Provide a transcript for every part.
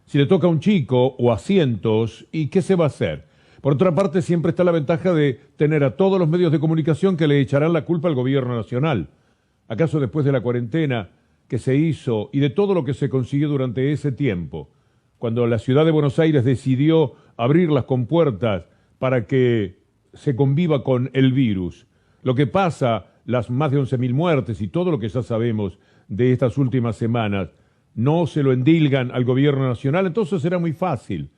Si le toca a un chico o a cientos, ¿y qué se va a hacer? Por otra parte, siempre está la ventaja de tener a todos los medios de comunicación que le echarán la culpa al gobierno nacional. ¿Acaso después de la cuarentena que se hizo y de todo lo que se consiguió durante ese tiempo, cuando la ciudad de Buenos Aires decidió abrir las compuertas para que se conviva con el virus, lo que pasa, las más de 11.000 muertes y todo lo que ya sabemos de estas últimas semanas, no se lo endilgan al gobierno nacional, entonces será muy fácil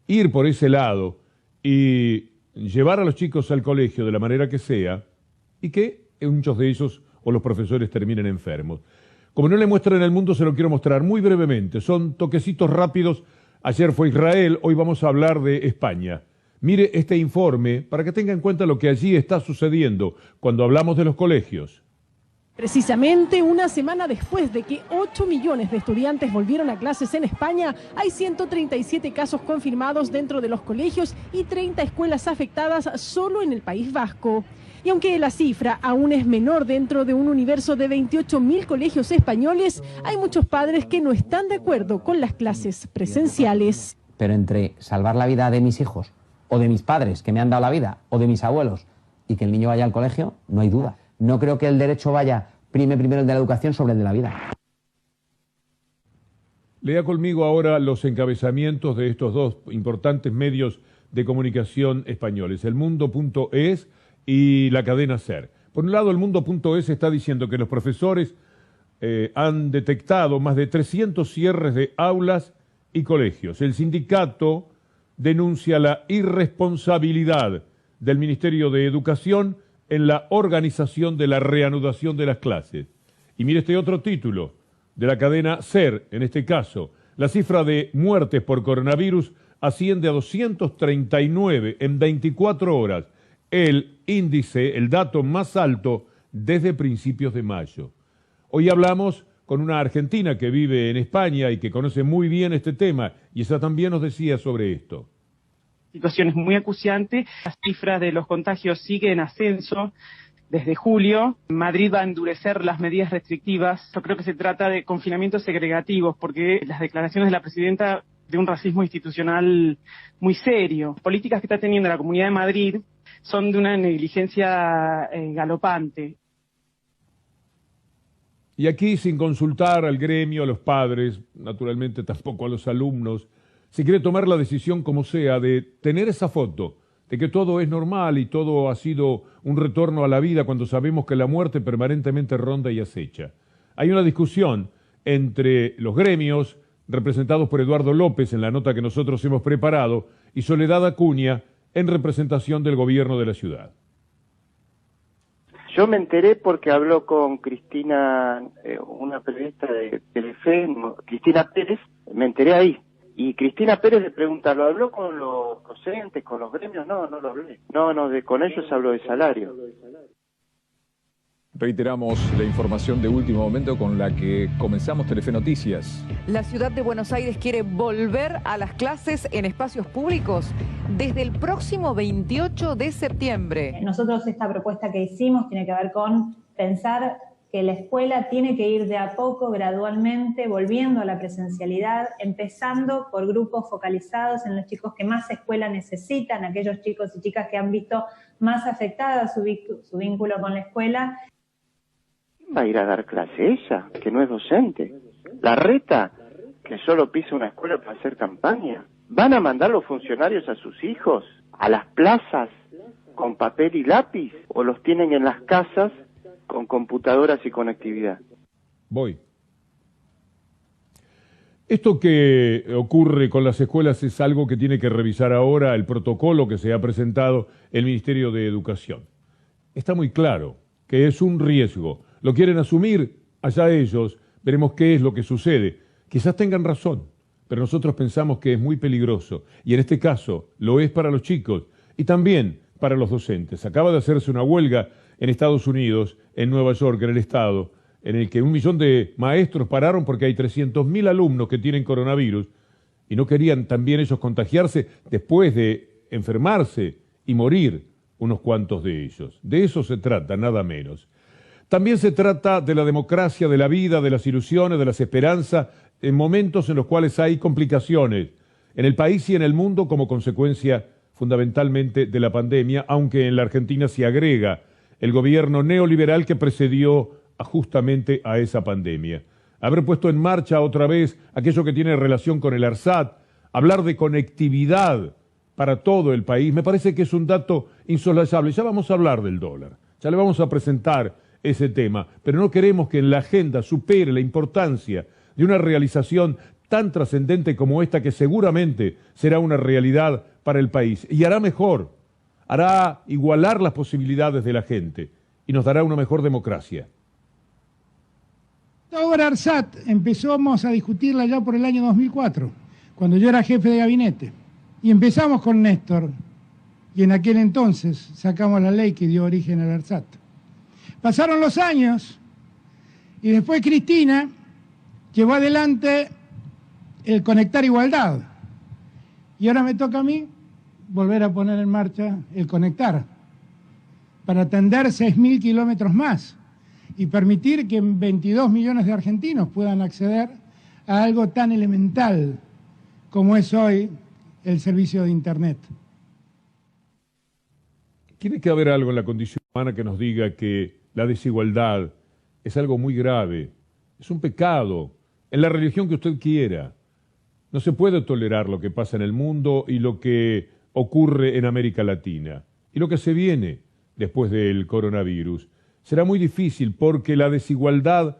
ir por ese lado y llevar a los chicos al colegio de la manera que sea y que muchos de ellos o los profesores terminen enfermos. Como no le muestran el mundo, se lo quiero mostrar muy brevemente. Son toquecitos rápidos. Ayer fue Israel, hoy vamos a hablar de España. Mire este informe para que tenga en cuenta lo que allí está sucediendo cuando hablamos de los colegios. Precisamente una semana después de que 8 millones de estudiantes volvieron a clases en España, hay 137 casos confirmados dentro de los colegios y 30 escuelas afectadas solo en el País Vasco. Y aunque la cifra aún es menor dentro de un universo de 28.000 colegios españoles, hay muchos padres que no están de acuerdo con las clases presenciales. Pero entre salvar la vida de mis hijos, o de mis padres que me han dado la vida, o de mis abuelos, y que el niño vaya al colegio, no hay duda. No creo que el derecho prime primero el de la educación sobre el de la vida. Lea conmigo ahora los encabezamientos de estos dos importantes medios de comunicación españoles, elmundo.es y la cadena SER. Por un lado, elmundo.es está diciendo que los profesores han detectado más de 300 cierres de aulas y colegios. El sindicato denuncia la irresponsabilidad del Ministerio de Educación en la organización de la reanudación de las clases. Y mire este otro título de la cadena SER, en este caso, la cifra de muertes por coronavirus asciende a 239 en 24 horas, el índice, el dato más alto desde principios de mayo. Hoy hablamos con una argentina que vive en España y que conoce muy bien este tema, y ella también nos decía sobre esto. La situación es muy acuciante, las cifras de los contagios siguen en ascenso desde julio. Madrid va a endurecer las medidas restrictivas. Yo creo que se trata de confinamientos segregativos, porque las declaraciones de la presidenta de un racismo institucional muy serio. Las políticas que está teniendo la Comunidad de Madrid son de una negligencia galopante. Y aquí, sin consultar al gremio, a los padres, naturalmente tampoco a los alumnos, se quiere tomar la decisión como sea de tener esa foto, de que todo es normal y todo ha sido un retorno a la vida cuando sabemos que la muerte permanentemente ronda y acecha. Hay una discusión entre los gremios, representados por Eduardo López en la nota que nosotros hemos preparado, y Soledad Acuña en representación del gobierno de la ciudad. Yo me enteré porque habló con Cristina, una periodista de Telefe, Cristina Pérez, me enteré ahí. Y Cristina Pérez le pregunta, ¿lo habló con los docentes, con los gremios? No, no lo hablé. No, con ellos habló de salario. Reiteramos la información de último momento con la que comenzamos Telefe Noticias. La ciudad de Buenos Aires quiere volver a las clases en espacios públicos desde el próximo 28 de septiembre. Nosotros esta propuesta que hicimos tiene que ver con pensar que la escuela tiene que ir de a poco, gradualmente, volviendo a la presencialidad, empezando por grupos focalizados en los chicos que más escuela necesitan, aquellos chicos y chicas que han visto más afectada su vínculo con la escuela. ¿Quién va a ir a dar clase? Ella, que no es docente. La Reta, que solo pisa una escuela para hacer campaña. ¿Van a mandar los funcionarios a sus hijos a las plazas con papel y lápiz? ¿O los tienen en las casas con computadoras y conectividad? Voy. Esto que ocurre con las escuelas es algo que tiene que revisar ahora el protocolo que se ha presentado el Ministerio de Educación. Está muy claro que es un riesgo. Lo quieren asumir, allá ellos, veremos qué es lo que sucede. Quizás tengan razón, pero nosotros pensamos que es muy peligroso. Y en este caso lo es para los chicos y también para los docentes. Acaba de hacerse una huelga en Estados Unidos, en Nueva York, en el estado, en el que 1 millón de maestros pararon porque hay 300.000 alumnos que tienen coronavirus y no querían también ellos contagiarse después de enfermarse y morir unos cuantos de ellos. De eso se trata, nada menos. También se trata de la democracia, de la vida, de las ilusiones, de las esperanzas en momentos en los cuales hay complicaciones en el país y en el mundo como consecuencia fundamentalmente de la pandemia, aunque en la Argentina se agrega el gobierno neoliberal que precedió justamente a esa pandemia. Haber puesto en marcha otra vez aquello que tiene relación con el ARSAT, hablar de conectividad para todo el país, me parece que es un dato insoslayable. Ya vamos a hablar del dólar, ya le vamos a presentar ese tema, pero no queremos que en la agenda supere la importancia de una realización tan trascendente como esta, que seguramente será una realidad para el país y hará mejor, hará igualar las posibilidades de la gente y nos dará una mejor democracia. La obra ARSAT empezamos a discutirla ya por el año 2004, cuando yo era jefe de gabinete, y empezamos con Néstor, y en aquel entonces sacamos la ley que dio origen al ARSAT. Pasaron los años y después Cristina llevó adelante el Conectar Igualdad. Y ahora me toca a mí volver a poner en marcha el Conectar para atender 6.000 kilómetros más y permitir que 22 millones de argentinos puedan acceder a algo tan elemental como es hoy el servicio de Internet. Tiene que haber algo en la condición humana que nos diga que la desigualdad es algo muy grave, es un pecado, en la religión que usted quiera. No se puede tolerar lo que pasa en el mundo y lo que ocurre en América Latina. Y lo que se viene después del coronavirus. Será muy difícil porque la desigualdad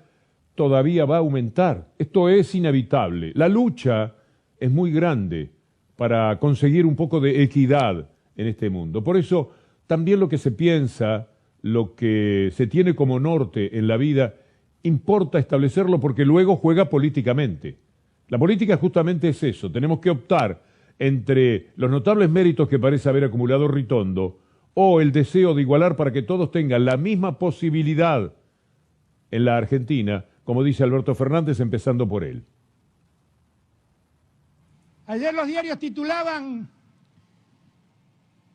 todavía va a aumentar. Esto es inevitable. La lucha es muy grande para conseguir un poco de equidad en este mundo. Por eso, también lo que se piensa, lo que se tiene como norte en la vida, importa establecerlo porque luego juega políticamente. La política justamente es eso. Tenemos que optar entre los notables méritos que parece haber acumulado Ritondo o el deseo de igualar para que todos tengan la misma posibilidad en la Argentina, como dice Alberto Fernández, empezando por él. Ayer los diarios titulaban: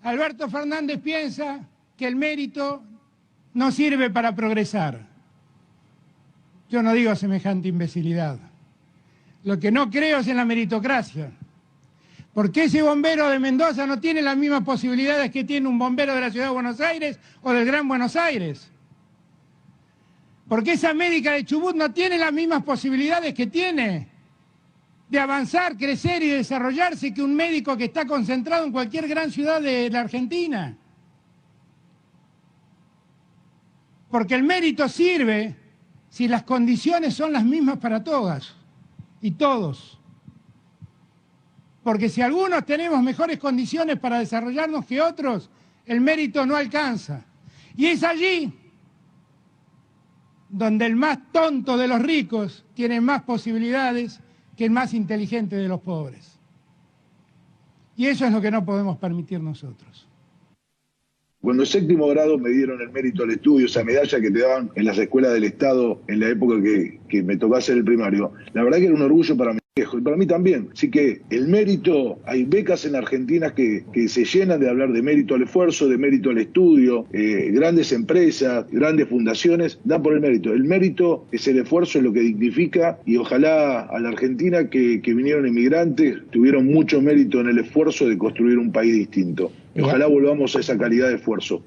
Alberto Fernández piensa que el mérito no sirve para progresar. Yo no digo semejante imbecilidad. Lo que no creo es en la meritocracia. Porque ese bombero de Mendoza no tiene las mismas posibilidades que tiene un bombero de la Ciudad de Buenos Aires o del Gran Buenos Aires. Porque esa médica de Chubut no tiene las mismas posibilidades que tiene de avanzar, crecer y desarrollarse que un médico que está concentrado en cualquier gran ciudad de la Argentina. Porque el mérito sirve si las condiciones son las mismas para todas y todos. Porque si algunos tenemos mejores condiciones para desarrollarnos que otros, el mérito no alcanza. Y es allí donde el más tonto de los ricos tiene más posibilidades que el más inteligente de los pobres. Y eso es lo que no podemos permitir nosotros. Cuando en séptimo grado me dieron el mérito al estudio, esa medalla que te daban en las escuelas del Estado en la época que me tocó hacer el primario, la verdad que era un orgullo para mi viejo y para mí también. Así que el mérito, hay becas en Argentina que se llenan de hablar de mérito al esfuerzo, de mérito al estudio, grandes empresas, grandes fundaciones dan por el mérito. El mérito es el esfuerzo, es lo que dignifica, y ojalá a la Argentina que vinieron inmigrantes tuvieron mucho mérito en el esfuerzo de construir un país distinto. Ojalá volvamos a esa calidad de esfuerzo.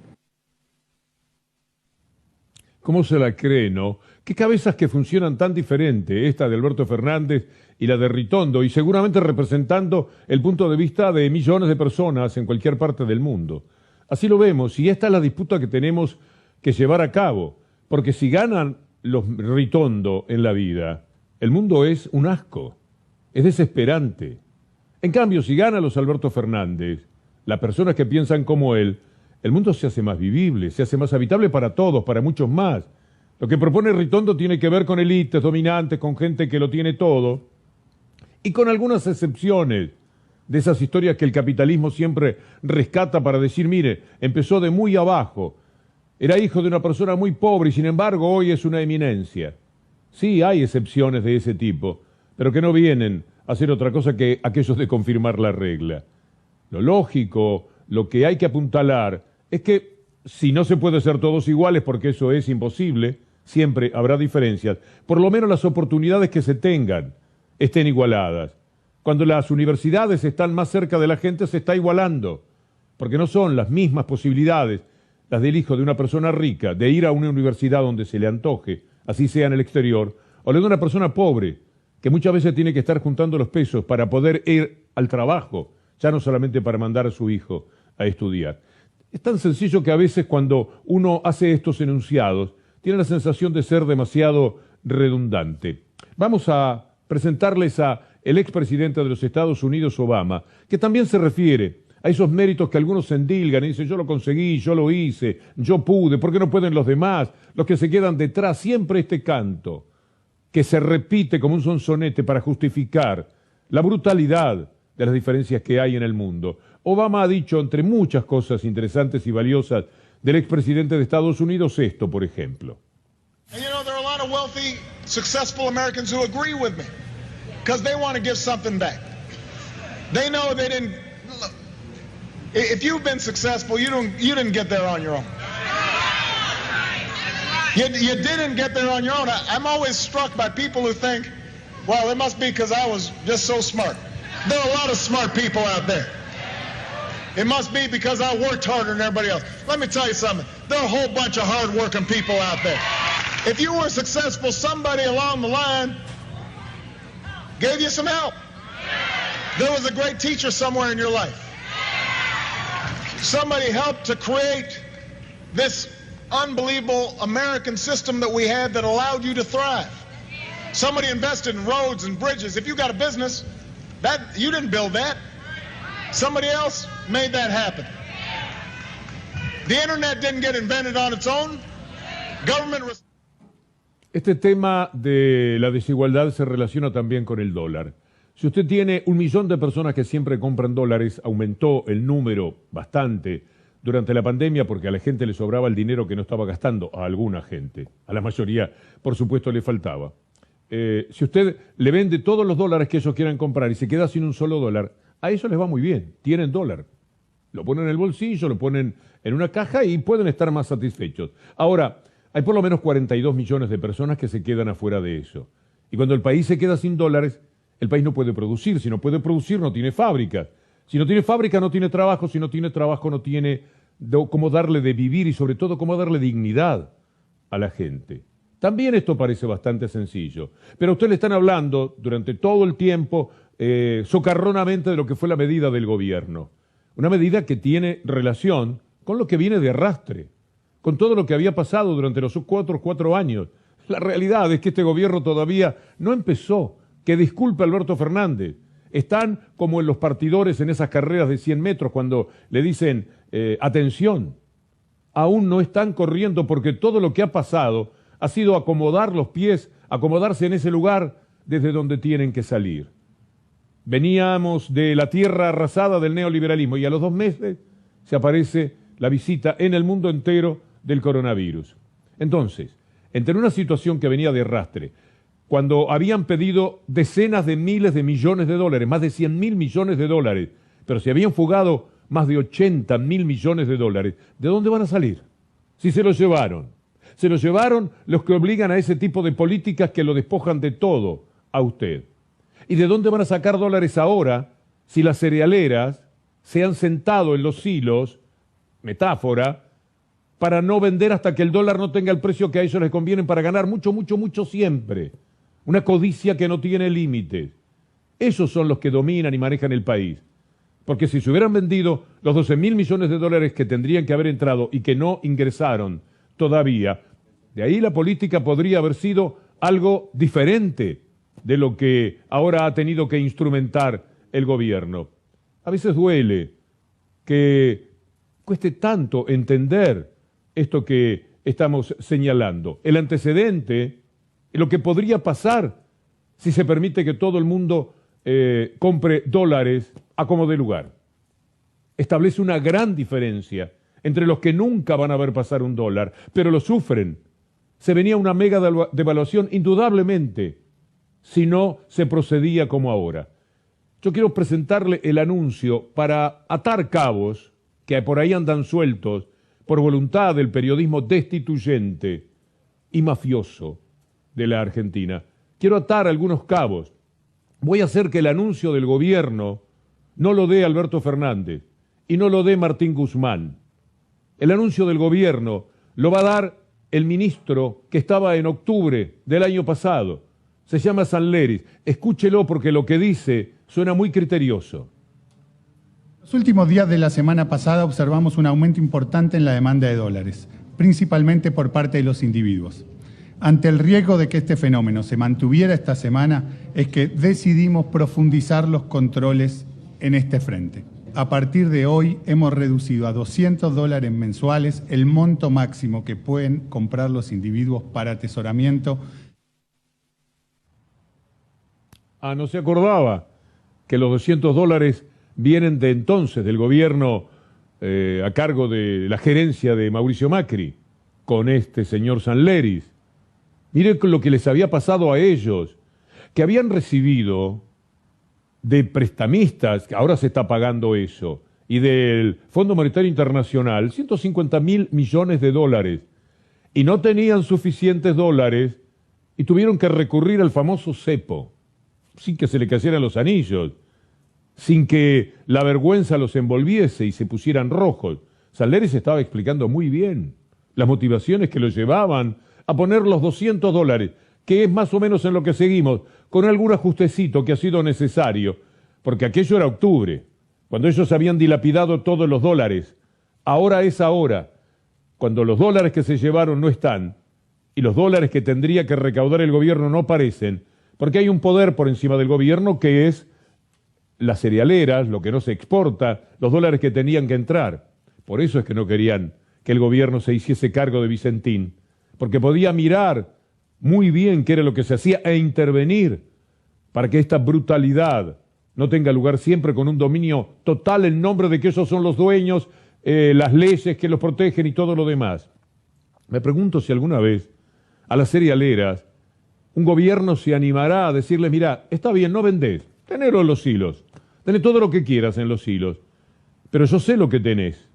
¿Cómo se la cree, no? Qué cabezas que funcionan tan diferente, esta de Alberto Fernández y la de Ritondo, y seguramente representando el punto de vista de millones de personas en cualquier parte del mundo. Así lo vemos, y esta es la disputa que tenemos que llevar a cabo, porque si ganan los Ritondo en la vida, el mundo es un asco, es desesperante. En cambio, si ganan los Alberto Fernández, las personas que piensan como él, el mundo se hace más vivible, se hace más habitable para todos, para muchos más. Lo que propone Ritondo tiene que ver con élites dominantes, con gente que lo tiene todo, y con algunas excepciones de esas historias que el capitalismo siempre rescata para decir, mire, empezó de muy abajo, era hijo de una persona muy pobre y sin embargo hoy es una eminencia. Sí, hay excepciones de ese tipo, pero que no vienen a hacer otra cosa que aquellos de confirmar la regla. Lo lógico, lo que hay que apuntalar es que si no se puede ser todos iguales, porque eso es imposible, siempre habrá diferencias, por lo menos las oportunidades que se tengan estén igualadas. Cuando las universidades están más cerca de la gente, se está igualando, porque no son las mismas posibilidades las del hijo de una persona rica de ir a una universidad donde se le antoje, así sea en el exterior, o la de una persona pobre, que muchas veces tiene que estar juntando los pesos para poder ir al trabajo, ya no solamente para mandar a su hijo a estudiar. Es tan sencillo que a veces cuando uno hace estos enunciados, tiene la sensación de ser demasiado redundante. Vamos a presentarles a el expresidente de los Estados Unidos, Obama, que también se refiere a esos méritos que algunos se endilgan y dicen, yo lo conseguí, yo lo hice, yo pude, ¿por qué no pueden los demás? Los que se quedan detrás, siempre este canto que se repite como un sonsonete para justificar la brutalidad de las diferencias que hay en el mundo. Obama ha dicho, entre muchas cosas interesantes y valiosas del expresidente de Estados Unidos, esto, por ejemplo. And you know, there are a lot of wealthy, successful Americans who agree with me because they want to give something back. They know they didn't. Look, if you've been successful, you didn't get there on your own. You didn't get there on your own. I'm always struck by people who think, well, it must be because I was just so smart. There are a lot of smart people out there. It must be because I worked harder than everybody else. Let me tell you something. There are a whole bunch of hard-working people out there. If you were successful, somebody along the line gave you some help. There was a great teacher somewhere in your life. Somebody helped to create this unbelievable American system that we had that allowed you to thrive. Somebody invested in roads and bridges. If you got a business, you didn't build that. Somebody else made that happen. The internet didn't get invented on its own. Este tema de la desigualdad se relaciona también con el dólar. Si usted tiene 1 millón de personas que siempre compran dólares, aumentó el número bastante durante la pandemia porque a la gente le sobraba el dinero que no estaba gastando, a alguna gente, a la mayoría, por supuesto, le faltaba. Si usted le vende todos los dólares que ellos quieran comprar y se queda sin un solo dólar, a ellos les va muy bien, tienen dólar. Lo ponen en el bolsillo, lo ponen en una caja y pueden estar más satisfechos. Ahora, hay por lo menos 42 millones de personas que se quedan afuera de eso. Y cuando el país se queda sin dólares, el país no puede producir. Si no puede producir, no tiene fábricas. Si no tiene fábrica, no tiene trabajo. Si no tiene trabajo, no tiene cómo darle de vivir y sobre todo cómo darle dignidad a la gente. También esto parece bastante sencillo. Pero a usted le están hablando durante todo el tiempo socarronamente de lo que fue la medida del gobierno. Una medida que tiene relación con lo que viene de arrastre, con todo lo que había pasado durante los 4 años. La realidad es que este gobierno todavía no empezó. Que disculpe Alberto Fernández. Están como en los partidores en esas carreras de 100 metros cuando le dicen, atención, aún no están corriendo porque todo lo que ha pasado ha sido acomodar los pies, acomodarse en ese lugar desde donde tienen que salir. Veníamos de la tierra arrasada del neoliberalismo y a los 2 meses se aparece la visita en el mundo entero del coronavirus. Entonces, entre una situación que venía de arrastre, cuando habían pedido decenas de miles de millones de dólares, más de 100.000 millones de dólares, pero se habían fugado más de 80.000 millones de dólares, ¿de dónde van a salir? Si se los llevaron. Se los llevaron los que obligan a ese tipo de políticas que lo despojan de todo a usted. ¿Y de dónde van a sacar dólares ahora si las cerealeras se han sentado en los hilos, metáfora, para no vender hasta que el dólar no tenga el precio que a ellos les conviene para ganar mucho, mucho, mucho siempre? Una codicia que no tiene límites. Esos son los que dominan y manejan el país. Porque si se hubieran vendido los 12.000 millones de dólares que tendrían que haber entrado y que no ingresaron todavía, de ahí la política podría haber sido algo diferente de lo que ahora ha tenido que instrumentar el gobierno. A veces duele que cueste tanto entender esto que estamos señalando. El antecedente, lo que podría pasar si se permite que todo el mundo compre dólares a como dé lugar. Establece una gran diferencia entre los que nunca van a ver pasar un dólar, pero lo sufren. Se venía una mega devaluación, indudablemente, si no se procedía como ahora. Yo quiero presentarle el anuncio para atar cabos que por ahí andan sueltos por voluntad del periodismo destituyente y mafioso de la Argentina. Quiero atar algunos cabos voy a hacer que el anuncio del gobierno no lo dé Alberto Fernández y no lo dé Martín Guzmán. El anuncio del gobierno lo va a dar el ministro que estaba en octubre del año pasado. Se llama Sanleris. Escúchelo porque lo que dice suena muy criterioso. Los últimos días de la semana pasada observamos un aumento importante en la demanda de dólares, principalmente por parte de los individuos. Ante el riesgo de que este fenómeno se mantuviera esta semana, es que decidimos profundizar los controles en este frente. A partir de hoy hemos reducido a $200 mensuales el monto máximo que pueden comprar los individuos para atesoramiento. No se acordaba que los $200 vienen de entonces, del gobierno a cargo de la gerencia de Mauricio Macri, con este señor Sanleris. Mire lo que les había pasado a ellos, que habían recibido de prestamistas, que ahora se está pagando eso, y del Fondo Monetario Internacional, 150.000 millones de dólares, y no tenían suficientes dólares, y tuvieron que recurrir al famoso cepo, sin que se le cayeran los anillos, sin que la vergüenza los envolviese y se pusieran rojos. Sanleris estaba explicando muy bien las motivaciones que los llevaban a poner los $200, que es más o menos en lo que seguimos, con algún ajustecito que ha sido necesario, porque aquello era octubre, cuando ellos habían dilapidado todos los dólares. Ahora es ahora, cuando los dólares que se llevaron no están, y los dólares que tendría que recaudar el gobierno no aparecen, porque hay un poder por encima del gobierno que es las cerealeras, lo que no se exporta, los dólares que tenían que entrar. Por eso es que no querían que el gobierno se hiciese cargo de Vicentín, porque podía mirar muy bien qué era lo que se hacía e intervenir para que esta brutalidad no tenga lugar siempre con un dominio total en nombre de que ellos son los dueños, las leyes que los protegen y todo lo demás. Me pregunto si alguna vez a las cerealeras un gobierno se animará a decirles, mira, está bien, no vendés, tenelo en los hilos, tenés todo lo que quieras en los hilos, pero yo sé lo que tenés,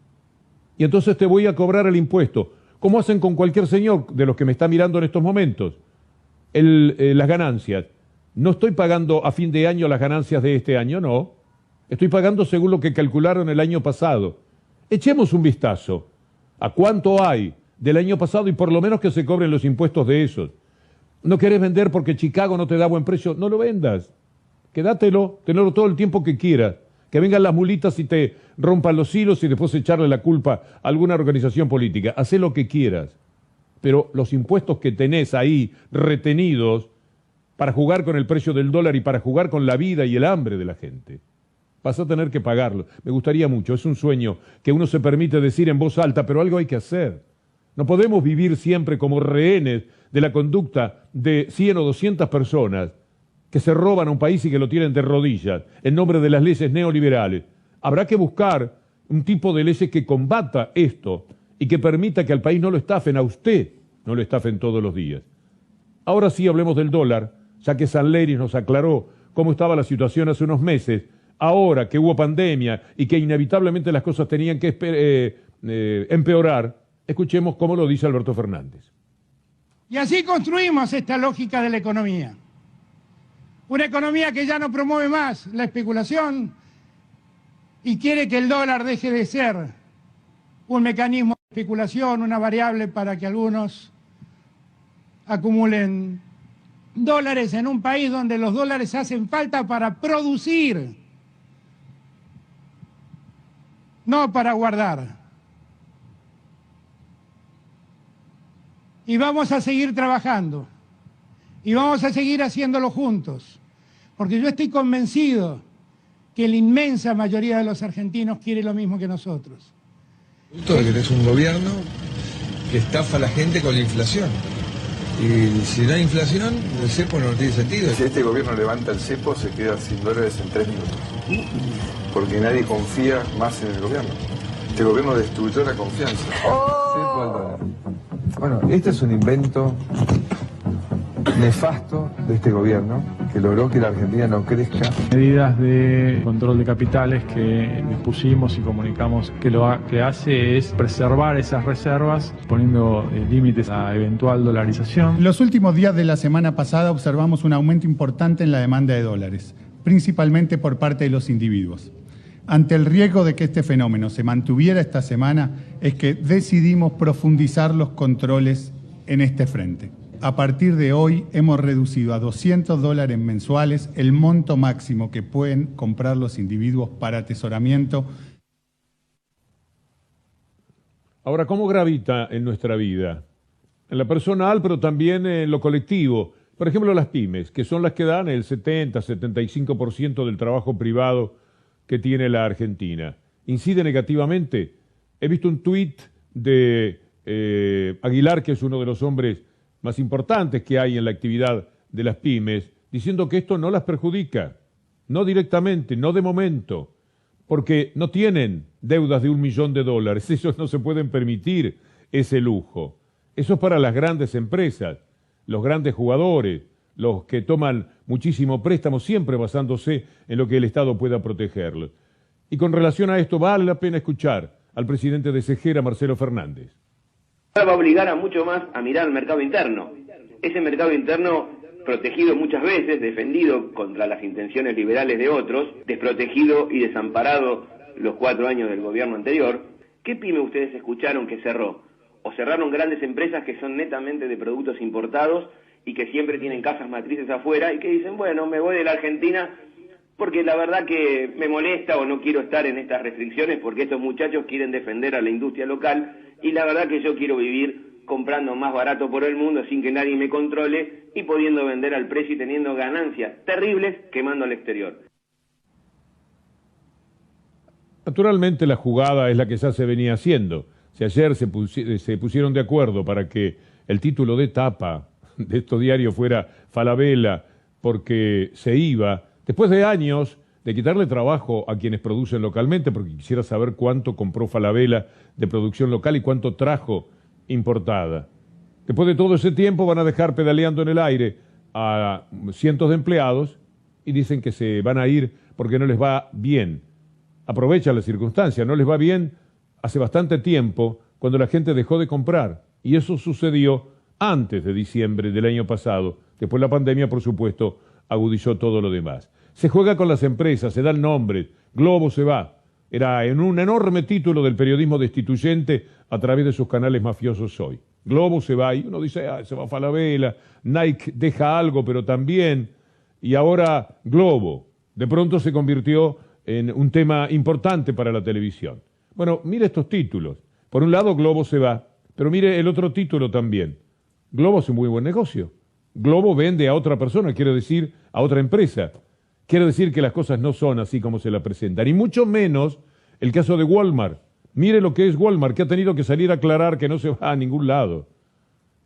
y entonces te voy a cobrar el impuesto, como hacen con cualquier señor de los que me está mirando en estos momentos, las ganancias. No estoy pagando a fin de año las ganancias de este año, no. Estoy pagando según lo que calcularon el año pasado. Echemos un vistazo a cuánto hay del año pasado y por lo menos que se cobren los impuestos de esos. ¿No querés vender porque Chicago no te da buen precio? No lo vendas. Quédatelo, tenelo todo el tiempo que quieras. Que vengan las mulitas y te rompan los hilos y después echarle la culpa a alguna organización política. Hacé lo que quieras. Pero los impuestos que tenés ahí retenidos para jugar con el precio del dólar y para jugar con la vida y el hambre de la gente, vas a tener que pagarlo. Me gustaría mucho, es un sueño que uno se permite decir en voz alta, pero algo hay que hacer. No podemos vivir siempre como rehenes de la conducta de 100 o 200 personas que se roban a un país y que lo tienen de rodillas en nombre de las leyes neoliberales. Habrá que buscar un tipo de leyes que combata esto y que permita que al país no lo estafen, a usted no lo estafen todos los días. Ahora sí hablemos del dólar, ya que Sanleris nos aclaró cómo estaba la situación hace unos meses, ahora que hubo pandemia y que inevitablemente las cosas tenían que empeorar. Escuchemos cómo lo dice Alberto Fernández. Y así construimos esta lógica de la economía. Una economía que ya no promueve más la especulación y quiere que el dólar deje de ser un mecanismo de especulación, una variable para que algunos acumulen dólares en un país donde los dólares hacen falta para producir, no para guardar. Y vamos a seguir trabajando. Y vamos a seguir haciéndolo juntos, porque yo estoy convencido que la inmensa mayoría de los argentinos quiere lo mismo que nosotros. Que tenés un gobierno que estafa a la gente con la inflación. Y si no hay inflación, el cepo no tiene sentido. Si este gobierno levanta el cepo, se queda sin dólares en 3 minutos. Porque nadie confía más en el gobierno. Este gobierno destruyó la confianza. Cepo al dólar. Bueno, este es un invento nefasto de este gobierno que logró que la Argentina no crezca. Medidas de control de capitales que dispusimos y comunicamos que lo que hace es preservar esas reservas, poniendo límites a eventual dolarización. En los últimos días de la semana pasada observamos un aumento importante en la demanda de dólares, principalmente por parte de los individuos. Ante el riesgo de que este fenómeno se mantuviera esta semana, es que decidimos profundizar los controles en este frente. A partir de hoy hemos reducido a $200 mensuales el monto máximo que pueden comprar los individuos para atesoramiento. Ahora, ¿cómo gravita en nuestra vida? En la personal, pero también en lo colectivo. Por ejemplo, las pymes, que son las que dan el 70-75% del trabajo privado que tiene la Argentina. ¿Incide negativamente? He visto un tuit de Aguilar, que es uno de los hombres más importantes que hay en la actividad de las pymes, diciendo que esto no las perjudica, no directamente, no de momento, porque no tienen deudas de $1 millón, ellos no se pueden permitir ese lujo. Eso es para las grandes empresas, los grandes jugadores, los que toman muchísimo préstamo, siempre basándose en lo que el Estado pueda protegerlos. Y con relación a esto, vale la pena escuchar al presidente de Segera, Marcelo Fernández. Va a obligar a mucho más a mirar al mercado interno. Ese mercado interno protegido muchas veces, defendido contra las intenciones liberales de otros, desprotegido y desamparado los 4 años del gobierno anterior. ¿Qué pyme ustedes escucharon que cerró? O cerraron grandes empresas que son netamente de productos importados y que siempre tienen casas matrices afuera y que dicen, bueno, me voy de la Argentina porque la verdad que me molesta o no quiero estar en estas restricciones porque estos muchachos quieren defender a la industria local y la verdad que yo quiero vivir comprando más barato por el mundo sin que nadie me controle y pudiendo vender al precio y teniendo ganancias terribles quemando al exterior. Naturalmente la jugada es la que ya se venía haciendo. Si ayer se pusieron de acuerdo para que el título de tapa de estos diarios fuera Falabella porque se iba, después de años de quitarle trabajo a quienes producen localmente, porque quisiera saber cuánto compró Falabella de producción local y cuánto trajo importada. Después de todo ese tiempo van a dejar pedaleando en el aire a cientos de empleados y dicen que se van a ir porque no les va bien. Aprovechan la circunstancia, no les va bien hace bastante tiempo cuando la gente dejó de comprar y eso sucedió antes de diciembre del año pasado. Después la pandemia, por supuesto, agudizó todo lo demás. Se juega con las empresas, se dan nombres. Globo se va. Era en un enorme título del periodismo destituyente a través de sus canales mafiosos hoy. Globo se va y uno dice, se va Falabella, Nike deja algo, pero también. Y ahora Globo de pronto se convirtió en un tema importante para la televisión. Bueno, mire estos títulos. Por un lado, Globo se va, pero mire el otro título también. Globo es un muy buen negocio. Globo vende a otra persona, quiere decir a otra empresa. Quiere decir que las cosas no son así como se la presentan. Y mucho menos el caso de Walmart. Mire lo que es Walmart, que ha tenido que salir a aclarar que no se va a ningún lado.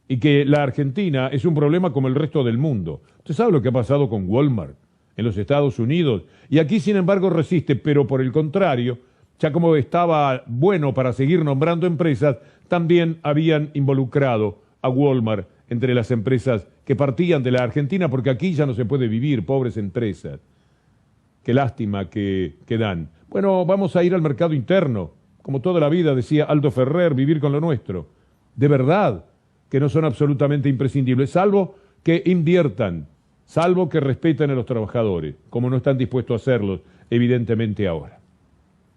Y que la Argentina es un problema como el resto del mundo. ¿Usted sabe lo que ha pasado con Walmart en los Estados Unidos? Y aquí, sin embargo, resiste, pero por el contrario, ya como estaba bueno para seguir nombrando empresas, también habían involucrado a Walmart entre las empresas que partían de la Argentina, porque aquí ya no se puede vivir, pobres empresas. Qué lástima que dan. Bueno, vamos a ir al mercado interno, como toda la vida, decía Aldo Ferrer, vivir con lo nuestro. De verdad que no son absolutamente imprescindibles, salvo que inviertan, salvo que respeten a los trabajadores, como no están dispuestos a hacerlo, evidentemente ahora.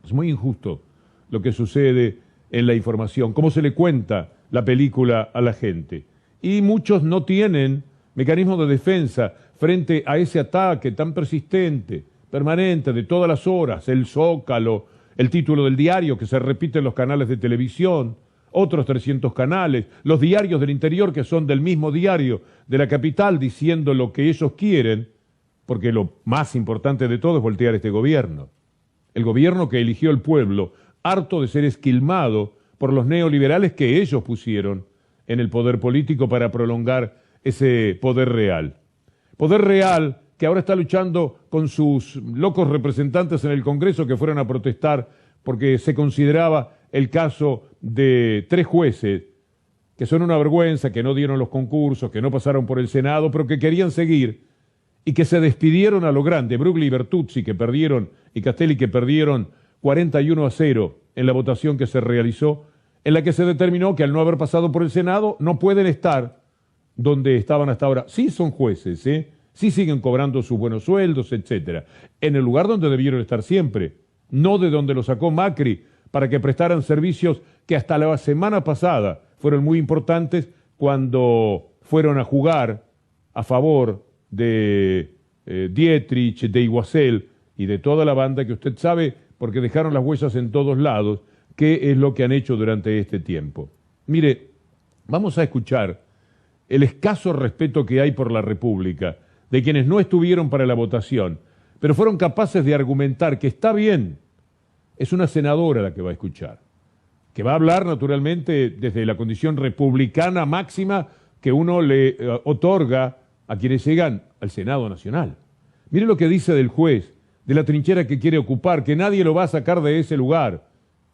Es muy injusto lo que sucede en la información, cómo se le cuenta la película a la gente. Y muchos no tienen mecanismos de defensa frente a ese ataque tan persistente, permanente, de todas las horas, el Zócalo, el título del diario que se repite en los canales de televisión, otros 300 canales, los diarios del interior que son del mismo diario de la capital diciendo lo que ellos quieren, porque lo más importante de todo es voltear este gobierno. El gobierno que eligió el pueblo, harto de ser esquilmado por los neoliberales que ellos pusieron en el poder político para prolongar ese poder real. Poder real que ahora está luchando con sus locos representantes en el Congreso que fueron a protestar porque se consideraba el caso de 3 jueces que son una vergüenza, que no dieron los concursos, que no pasaron por el Senado, pero que querían seguir y que se despidieron a lo grande. Brugli y Bertuzzi que perdieron, y Castelli que perdieron 41-0 en la votación que se realizó, en la que se determinó que al no haber pasado por el Senado no pueden estar donde estaban hasta ahora. Sí son jueces, sí siguen cobrando sus buenos sueldos, etcétera, en el lugar donde debieron estar siempre, no de donde lo sacó Macri para que prestaran servicios que hasta la semana pasada fueron muy importantes cuando fueron a jugar a favor de Dietrich, de Iguacel y de toda la banda que usted sabe, porque dejaron las huellas en todos lados, qué es lo que han hecho durante este tiempo. Mire, vamos a escuchar el escaso respeto que hay por la República, de quienes no estuvieron para la votación, pero fueron capaces de argumentar que está bien. Es una senadora la que va a escuchar, que va a hablar naturalmente desde la condición republicana máxima que uno le otorga a quienes llegan al Senado Nacional. Mire lo que dice del juez, de la trinchera que quiere ocupar, que nadie lo va a sacar de ese lugar,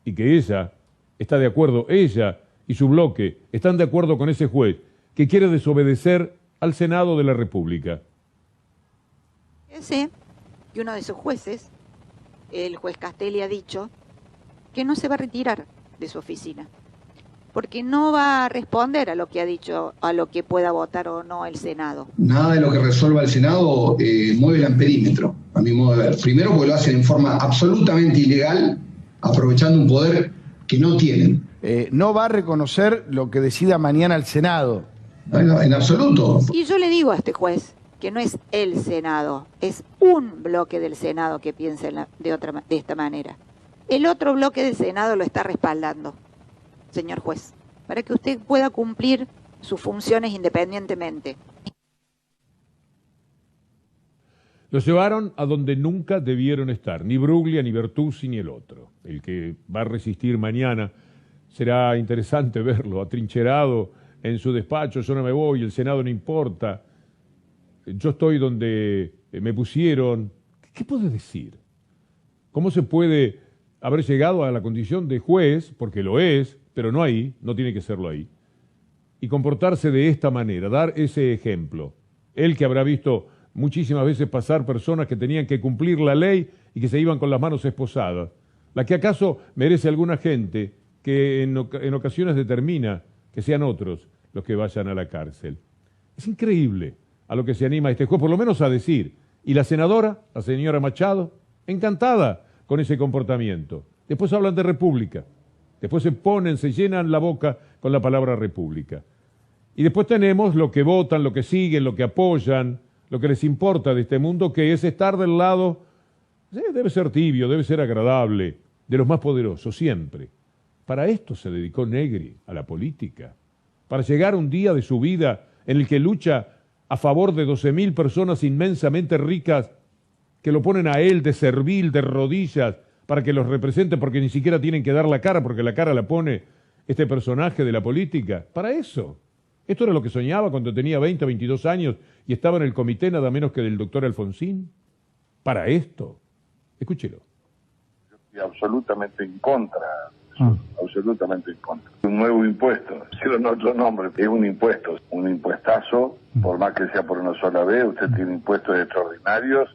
y que ella está de acuerdo, ella y su bloque están de acuerdo con ese juez que quiere desobedecer al Senado de la República. Sé que uno de esos jueces, el juez Castelli, ha dicho que no se va a retirar de su oficina, porque no va a responder a lo que ha dicho, a lo que pueda votar o no el Senado. Nada de lo que resuelva el Senado mueve el amperímetro, a mi modo de ver. Primero porque lo hacen en forma absolutamente ilegal, aprovechando un poder que no tienen. No va a reconocer lo que decida mañana el Senado. Bueno, en absoluto. Y yo le digo a este juez que no es el Senado, es un bloque del Senado que piensa de esta manera. El otro bloque del Senado lo está respaldando, señor juez, para que usted pueda cumplir sus funciones independientemente. Los llevaron a donde nunca debieron estar, ni Bruglia, ni Bertuzzi, ni el otro. El que va a resistir mañana será interesante verlo, atrincherado en su despacho. Yo no me voy, el Senado no importa. Yo estoy donde me pusieron. ¿Qué puede decir? ¿Cómo se puede haber llegado a la condición de juez, porque lo es, pero no ahí, no tiene que serlo ahí, y comportarse de esta manera, dar ese ejemplo? Él que habrá visto muchísimas veces pasar personas que tenían que cumplir la ley y que se iban con las manos esposadas, la que acaso merece alguna gente que en ocasiones determina que sean otros los que vayan a la cárcel. Es increíble a lo que se anima este juez, por lo menos a decir. Y la senadora, la señora Machado, encantada con ese comportamiento. Después hablan de república, después se llenan la boca con la palabra república. Y después tenemos lo que votan, lo que siguen, lo que apoyan, lo que les importa de este mundo, que es estar del lado, debe ser tibio, debe ser agradable, de los más poderosos, siempre. Para esto se dedicó Negri, a la política, para llegar un día de su vida en el que lucha a favor de 12.000 personas inmensamente ricas que lo ponen a él de servil, de rodillas, para que los represente, porque ni siquiera tienen que dar la cara, porque la cara la pone este personaje de la política. Para eso. Esto era lo que soñaba cuando tenía 20, 22 años y estaba en el comité nada menos que del doctor Alfonsín. Para esto. Escúchelo. Yo estoy absolutamente en contra. Absolutamente en contra. Un nuevo impuesto, tiene otro nombre, es un impuesto, un impuestazo, por más que sea por una sola vez. Usted tiene impuestos extraordinarios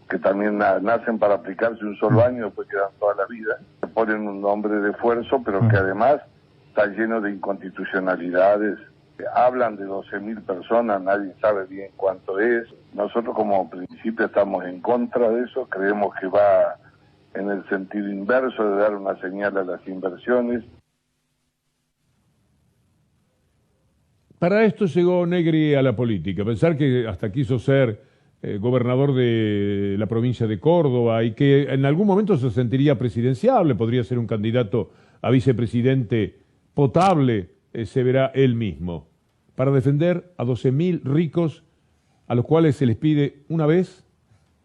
que también nacen para aplicarse un solo año, después quedan toda la vida. Se ponen un nombre de esfuerzo, pero que además está lleno de inconstitucionalidades. Hablan de 12.000 personas, nadie sabe bien cuánto es. Nosotros como principio estamos en contra de eso, creemos que va en el sentido inverso de dar una señal a las inversiones. Para esto llegó Negri a la política, pensar que hasta quiso ser gobernador de la provincia de Córdoba y que en algún momento se sentiría presidenciable, podría ser un candidato a vicepresidente potable, se verá él mismo, para defender a 12.000 ricos a los cuales se les pide una vez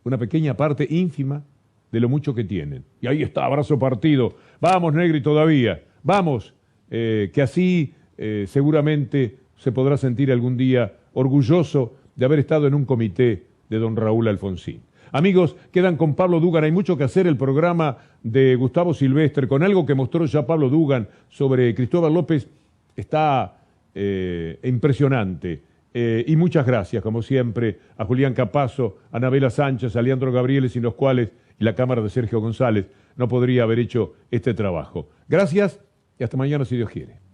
una pequeña parte ínfima de lo mucho que tienen. Y ahí está, abrazo partido. Vamos, Negri, todavía. Vamos, que así seguramente se podrá sentir algún día orgulloso de haber estado en un comité de don Raúl Alfonsín. Amigos, quedan con Pablo Dugan. Hay mucho que hacer. El programa de Gustavo Silvestre, con algo que mostró ya Pablo Dugan sobre Cristóbal López, está impresionante. Y muchas gracias, como siempre, a Julián Capazo, a Anabela Sánchez, a Leandro Gabriele, sin los cuales y la cámara de Sergio González no podría haber hecho este trabajo. Gracias y hasta mañana si Dios quiere.